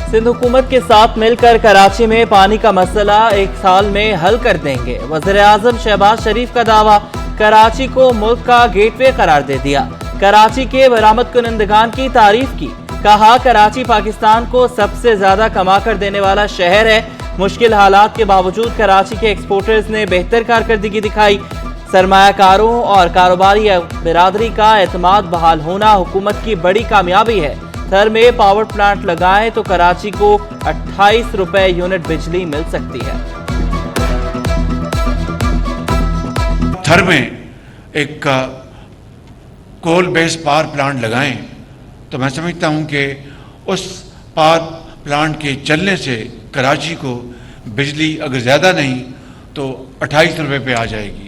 सिंध हुकूमत के साथ मिलकर कराची में पानी का मसला 1 साल में हल कर देंगे। वज़ीर आज़म शहबाज शरीफ का दावा, कराची को मुल्क का गेटवे करार दे दिया। कराची के बरामद कुनंदगान की तारीफ की, कहा कराची पाकिस्तान को सबसे ज्यादा कमा कर देने वाला शहर है। मुश्किल हालात के बावजूद कराची के एक्सपोर्टर्स ने बेहतर कारकर्दगी दिखाई। सरमायाकारों और कारोबारी बिरादरी का एतमाद बहाल होना हुकूमत की बड़ी कामयाबी है। थर में पावर प्लांट लगाएं तो कराची को 28 रुपए यूनिट बिजली मिल सकती है। थर में एक कोल बेस्ड पावर प्लांट लगाएं तो मैं समझता हूं कि उस पावर प्लांट के चलने से कराची को बिजली अगर ज़्यादा नहीं तो 28 रुपए पे आ जाएगी।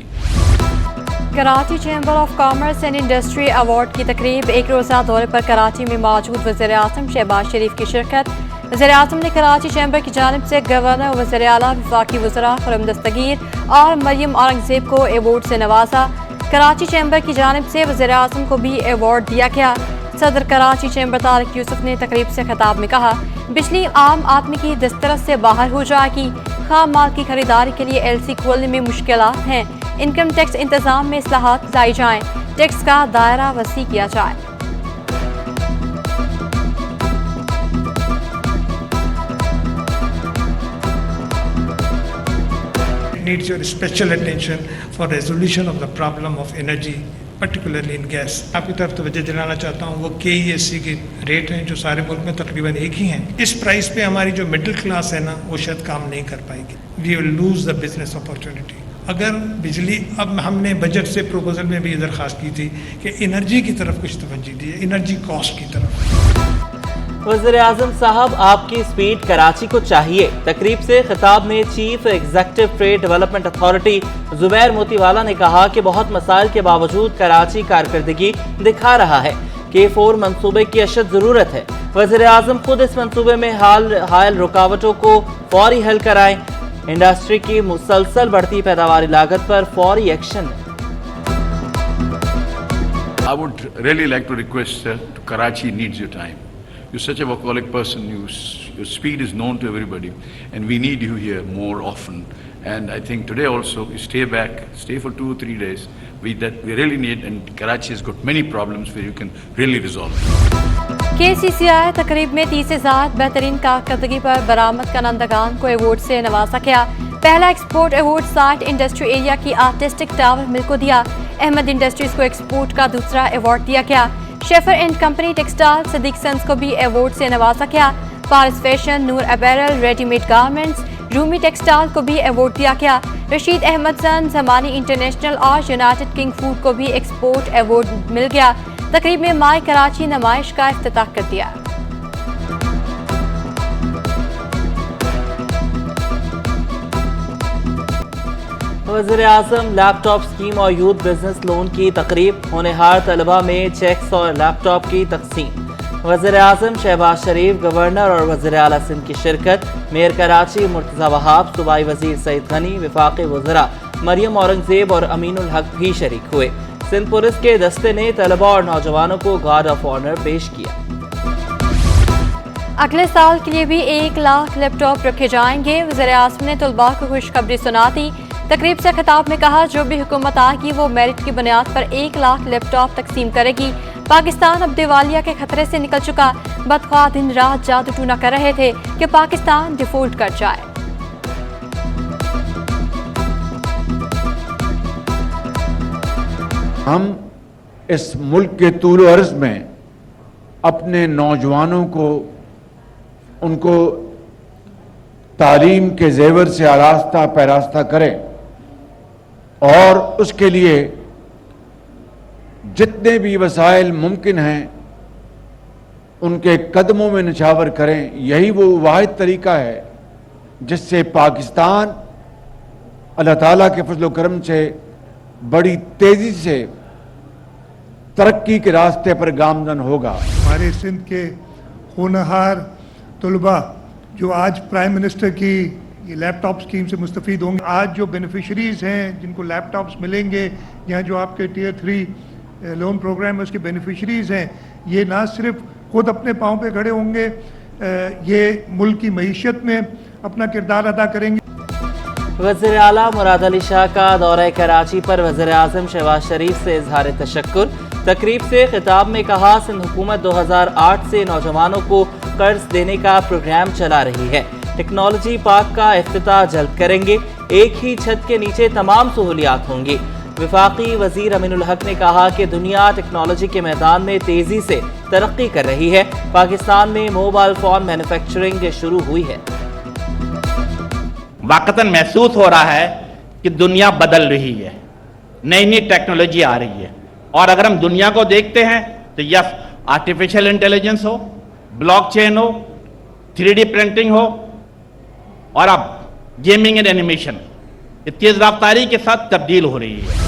Karachi chamber of commerce and industry award की तकरीब एक रोज़ा दौरे पर कराची में मौजूद वज़ीर आज़म शहबाज शरीफ की शिरकत। वज़ीर आज़म ने कराची चैम्बर की जानिब से गवर्नर, वज़ीर आला, वफाकी वज़रा खुर्रम दस्तगीर और मरियम औरंगज़ेब को अवार्ड से नवाजा। कराची चैम्बर की जानिब से वज़ीर आज़म को भी अवार्ड दिया गया। सदर कराची चैम्बर तारिक यूसुफ ने तकरीब से खिताब में कहा, बिजली आम आदमी की दस्तरस से बाहर हो जाएगी। खाम माल की खरीदारी के लिए LC खोलने में मुश्किलात हैं। इनकम टैक्स इंतजाम में इस्लाहात लाई जाएं, टैक्स का दायरा वसी किया जाए। It needs your special attention for resolution of the problem of energy, particularly in gas. आपकी तरफ तवज्जो दिलाना चाहता हूँ, वो KESC के रेट हैं जो सारे मुल्क में तकरीबन एक ही हैं। इस प्राइस पे हमारी जो मिडिल क्लास है ना, वो शायद काम नहीं कर पाएगी। We will lose the business opportunity. अगर बिजली, अब हमने बजट से प्रोपोजल में भी दरख्वास्त की थी कि एनर्जी की तरफ कुछ तवज्जो दी, एनर्जी कॉस्ट की तरफ। वज़ीर आज़म साहब, आपकी स्पीड कराची को चाहिए। तकरीब से खिताब में chief executive trade development authority Zubair Motiwala ने कहा कि बहुत मसाइल के बावजूद कराची कारकर्दगी दिखा रहा है। K4 मंसूबे की अशद ज़रूरत है। वज़ीर आज़म खुद इस मंसूबे में हाल रुकावटों को फौरी हल कराएं। इंडस्ट्री की मुसलसल बढ़ती पैदावारी लागत पर फौरी action. I would really like to request to Karachi needs your time. You're such a workaholic person. Your speed is known to everybody, and we need you here more often. And I think today also you stay back, stay for 2 or 3 days. We really need, and Karachi has got many problems where you can really resolve. KCCI तकरीब में 30,000 बेहतरीन कारकर्दगी पर बरामद कुनंदगान को award से नवाजा गया। पहला export award site industry area की आर्टिस्टिक टावर मिल को दिया। अहमद इंडस्ट्रीज को एक्सपोर्ट का दूसरा अवार्ड दिया गया। Shafer and company textile Sadiq sons को भी अवार्ड से नवाजा गया। Paris fashion, Noor apparel, readymade garments, Rumi textile को भी अवार्ड दिया गया। रशीद अहमद सन, ज़मानी इंटरनेशनल और यूनाइटेड किंग फूड को भी एक्सपोर्ट अवार्ड मिल गया। तकरीब में माई कराची नुमाइश का इफ्तिताह कर दिया। वज़ीर आज़म लैपटॉप स्कीम और यूथ बिजनेस लोन की तकरीब। होनहार तलबा में चेक्स और लैपटॉप की तकसीम। वज़ीर आज़म शहबाज शरीफ, गवर्नर और वज़ीर आला सिंध की शिरकत। मेयर कराची मुर्तज़ा वहाब, सूबाई वज़ीर सईद गनी, वफाकी वज़रा मरियम औरंगज़ेब और अमीनुल हक भी शरीक हुए। सिंध पुलिस के दस्ते ने तलबा और नौजवानों को गार्ड ऑफ ऑनर पेश किया। अगले साल के लिए भी 1 लाख लैपटॉप रखे जाएंगे। वज़ीर आज़म ने तलबा को खुशखबरी सुनाती। तकरीब से खिताब में कहा, जो भी हुकूमत आएगी वो मेरिट की बुनियाद पर 1 लाख लैपटॉप तकसीम करेगी। पाकिस्तान अब दिवालिया के खतरे से निकल चुका। बदख्वाह दिन रात जादू टूना कर रहे थे कि पाकिस्तान डिफॉल्ट कर जाए। हम इस मुल्क के तूल अर्ज में अपने नौजवानों को, उनको तालीम के जेवर से आरास्ता पैरास्ता करें और उसके लिए जितने भी वसाइल मुमकिन हैं उनके कदमों में निछावर करें। यही वो वाहिद तरीका है जिससे पाकिस्तान अल्लाह ताला के फजल करम से बड़ी तेजी से तरक्की के रास्ते पर गामजन होगा। हमारे सिंध के होनहार तलबा जो आज प्राइम मिनिस्टर की ये लैपटॉप स्कीम से मुस्तफ़ीद होंगे, आज जो बेनिफिशरीज़ हैं जिनको लैपटॉप्स मिलेंगे, यहाँ जो आपके टियर 3 लोन प्रोग्राम है उसके बेनिफिशरीज़ हैं, ये ना सिर्फ खुद अपने पाँव पे खड़े होंगे یہ ملک کی معیشت میں اپنا کردار ادا کریں گے۔ وزیر اعلیٰ مراد علی شاہ کا دورہ کراچی پر وزیر اعظم شہباز شریف سے اظہار تشکر۔ تقریب سے خطاب میں کہا سندھ حکومت 2008 سے نوجوانوں کو قرض دینے کا پروگرام چلا رہی ہے۔ ٹیکنالوجی پارک کا افتتاح جلد کریں گے، ایک ہی چھت کے نیچے تمام سہولیات ہوں گی۔ وفاقی وزیر امین الحق نے کہا کہ دنیا ٹیکنالوجی کے میدان میں تیزی سے ترقی کر رہی ہے۔ پاکستان میں موبائل فون مینوفیکچرنگ شروع ہوئی ہے۔ واقعتاً محسوس ہو رہا ہے کہ دنیا بدل رہی ہے، نئی نئی ٹیکنالوجی آ رہی ہے، اور اگر ہم دنیا کو دیکھتے ہیں تو یس آرٹیفیشل انٹیلیجنس ہو، بلاک چین ہو، 3D پرنٹنگ ہو، اور اب گیمنگ اینڈ اینیمیشن تیز رفتاری کے ساتھ تبدیل ہو رہی ہے۔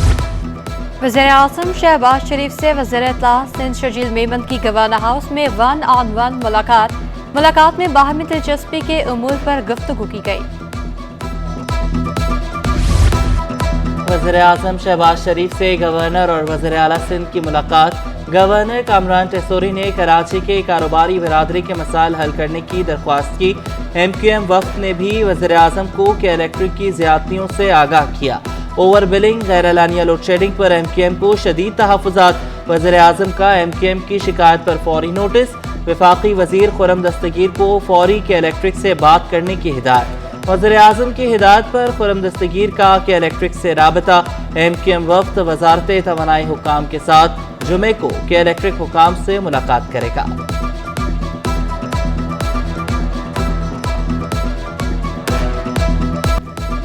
وزیر اعظم شہباز شریف سے وزیر اطلاع سندھ شرجیل میمن کی گورنر ہاؤس میں 1 on 1 ملاقات میں باہمی دلچسپی کے امور پر گفتگو کی گئی۔ وزیر اعظم شہباز شریف سے گورنر اور وزیر اعلیٰ سندھ کی ملاقات۔ گورنر کامران ٹیسوری نے کراچی کے کاروباری برادری کے مسائل حل کرنے کی درخواست کی۔ MQM وفد نے بھی وزیر اعظم کو کہ الیکٹرک کی زیادتیوں سے آگاہ کیا۔ اوور بلنگ، غیر اعلانیہ لوڈ شیڈنگ پر MQM کو شدید تحفظات۔ وزیر اعظم کا MQM کی شکایت پر فوری نوٹس۔ وفاقی وزیر خرم دستگیر کو فوری کہ الیکٹرک سے بات کرنے کی ہدایت۔ وزیر اعظم کی ہدایت پر خرم دستگیر کا کہ الیکٹرک سے رابطہ۔ MQM وفد وزارت توانائی حکام کے ساتھ جمعے کو کہ الیکٹرک حکام سے ملاقات کرے گا۔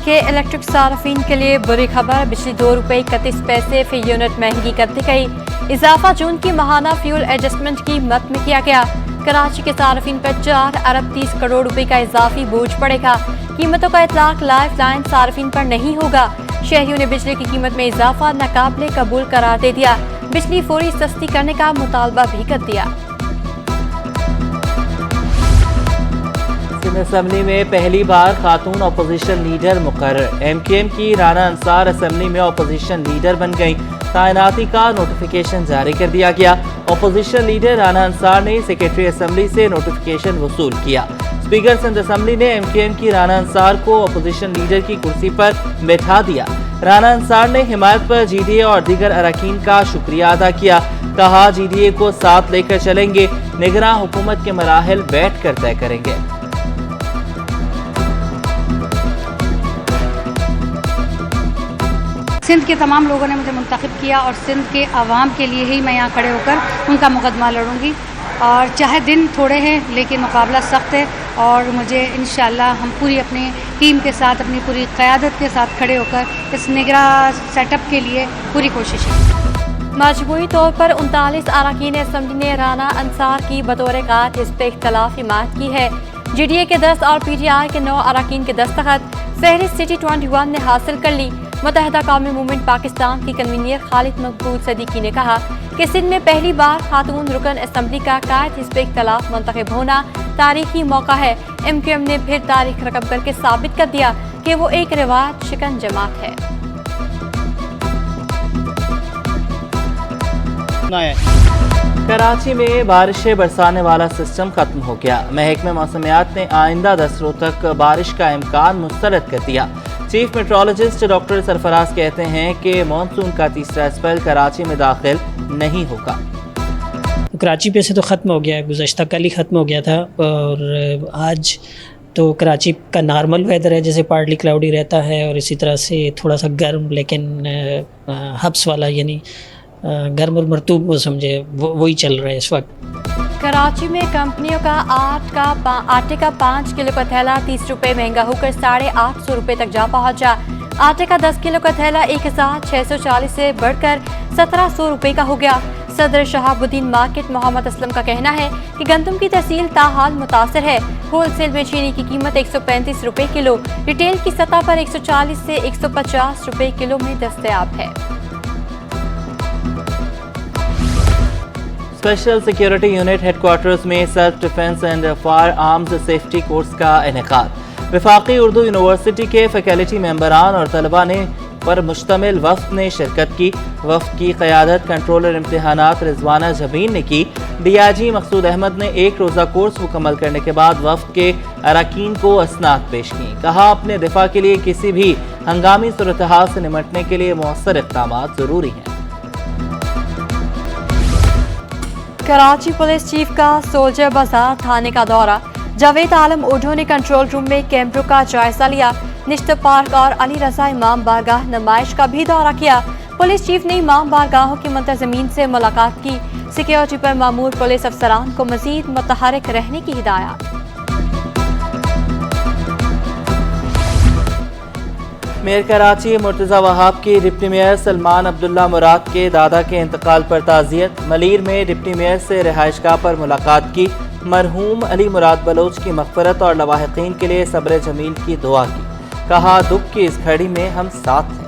کہ الیکٹرک صارفین کے لیے بری خبر، بجلی 2 روپے 31 پیسے فی یونٹ مہنگی کر دی گئی۔ اضافہ جون کی ماہانہ فیول ایڈجسٹمنٹ قیمت میں کیا گیا۔ کراچی کے صارفین پر 4 ارب 30 کروڑ روپے کا اضافی بوجھ پڑے گا۔ قیمتوں کا اطلاق لائف لائن صارفین پر نہیں ہوگا۔ شہریوں نے بجلی کی قیمت میں اضافہ ناقابل قبول قرار دے دیا۔ بجلی فوری سستی کرنے کا مطالبہ بھی کر دیا۔ سندھ اسمبلی میں پہلی بار خاتون اپوزیشن لیڈر مقرر۔ MQM کی رانا انصار اسمبلی میں اپوزیشن لیڈر بن گئیں۔ تعیناتی کا نوٹیفیکیشن جاری کر دیا گیا۔ اپوزیشن لیڈر رانا انصار نے سیکرٹری اسمبلی سے نوٹیفیکیشن وصول کیا۔ اسپیکر سندھ اسمبلی نے MQM کی رانا انصار کو اپوزیشن لیڈر کی کرسی پر بٹھا دیا۔ رانا انصار نے حمایت پر GDA اور دیگر اراکین کا شکریہ ادا کیا۔ کہا GDA کو ساتھ لے کر چلیں گے، نگراں حکومت کے مراحل بیٹھ کر طے کریں گے۔ سندھ کے تمام لوگوں نے مجھے منتخب کیا اور سندھ کے عوام کے لیے ہی میں یہاں کھڑے ہو کر ان کا مقدمہ لڑوں گی، اور چاہے دن تھوڑے ہیں لیکن مقابلہ سخت ہے، اور مجھے انشاءاللہ ہم پوری اپنی ٹیم کے ساتھ، اپنی پوری قیادت کے ساتھ کھڑے ہو کر اس نگراں سیٹ اپ کے لیے پوری کوشش ہے۔ مجموعی طور پر 39 اراکین اسمبلی نے رانا انصار کی بطور قائد حزب اختلاف حمایت کی ہے۔ GDA کے 10 اور PTI کے 9 اراکین کے دستخط فہرست سٹی 21 نے حاصل کر لی۔ متحدہ قومی موومنٹ پاکستان کی کنوینر خالد مقبول صدیقی نے کہا کہ سندھ میں پہلی بار خاتون رکن اسمبلی کا قائد حزب اختلاف منتخب ہونا تاریخی موقع ہے۔ MQM نے پھر تاریخ رقم کر کے ثابت کر دیا کہ وہ ایک روایت شکن جماعت ہے۔ کراچی میں بارشیں برسانے والا سسٹم ختم ہو گیا۔ محکمہ موسمیات نے آئندہ 10 روز تک بارش کا امکان مسترد کر دیا۔ چیف میٹرولوجسٹ ڈاکٹر سرفراز کہتے ہیں کہ مانسون کا تیسرا اسپیل کراچی میں داخل نہیں ہوگا۔ کراچی پہ سے تو ختم ہو گیا ہے، گزشتہ کل ہی ختم ہو گیا تھا، اور آج تو کراچی کا نارمل ویدر ہے، جیسے پارٹلی کلاؤڈی رہتا ہے، اور اسی طرح سے تھوڑا سا گرم لیکن ہبس والا، یعنی گرم اور مرطوب موسم جو وہی چل رہا ہے اس وقت۔ کراچی میں کمپنیوں کا آٹے کا 5 کلو کا تھیلا 30 روپے مہنگا ہو کر 850 روپے تک جا پہنچا۔ آٹے کا 10 کلو کا تھیلا 1640 سے بڑھ کر 1700 روپے کا ہو گیا۔ صدر شہاب الدین مارکیٹ محمد اسلم کا کہنا ہے کہ گندم کی تحصیل تاحال متاثر ہے۔ ہول سیل میں چینی کی قیمت 135 روپے کلو، ریٹیل کی سطح پر 140 سے 150 روپے کلو میں دستیاب ہے۔ Special security unit headquarters میں self defence and firearms safety course کا انعقاد۔ وفاقی اردو یونیورسٹی کے فیکلٹی ممبران اور طلباء نے पर मुश्तमिल वफ्द ने शिरकत की। वफ्द की क़यादत कंट्रोलर इम्तिहानात रिजवाना जबीन ने की। DIG मकसूद अहमद ने एक रोज़ा कोर्स मुकम्मल करने के बाद वफ्द के अरकान को असनाद पेश की। कहा, अपने दिफा के लिए किसी भी हंगामी सूरत-ए-हाल से निपटने के लिए मौसर इक़दाम ज़रूरी हैं। कराची पुलिस चीफ का सोल्जर बाजार थाने का दौरा। जावेद आलम ओढो ने कंट्रोल रूम में कैमरों का जायजा लिया। निश्त पार्क और अली रजा इमाम बारगाह नुमाइश का भी दौरा किया। पुलिस चीफ ने इमाम बारगाहों के मुंतज़मीन से मुलाकात की। सिक्योरिटी पर मामूर पुलिस अफसरान को मजीद मुतहरिक रहने की हिदायत। मेयर कराची मुर्तज़ा वहाब की डिप्टी मेयर सलमान अब्दुल्ला मुराद के दादा के इंतकाल पर ताज़ियत। मलीर में डिप्टी मेयर से रिहाइशगाह पर मुलाकात की। मरहूम अली मुराद बलोच की मग़फ़िरत और लवाहिकीन के लिए सब्र जमील की दुआ की। कहा, दुख की इस घड़ी में हम साथ हैं।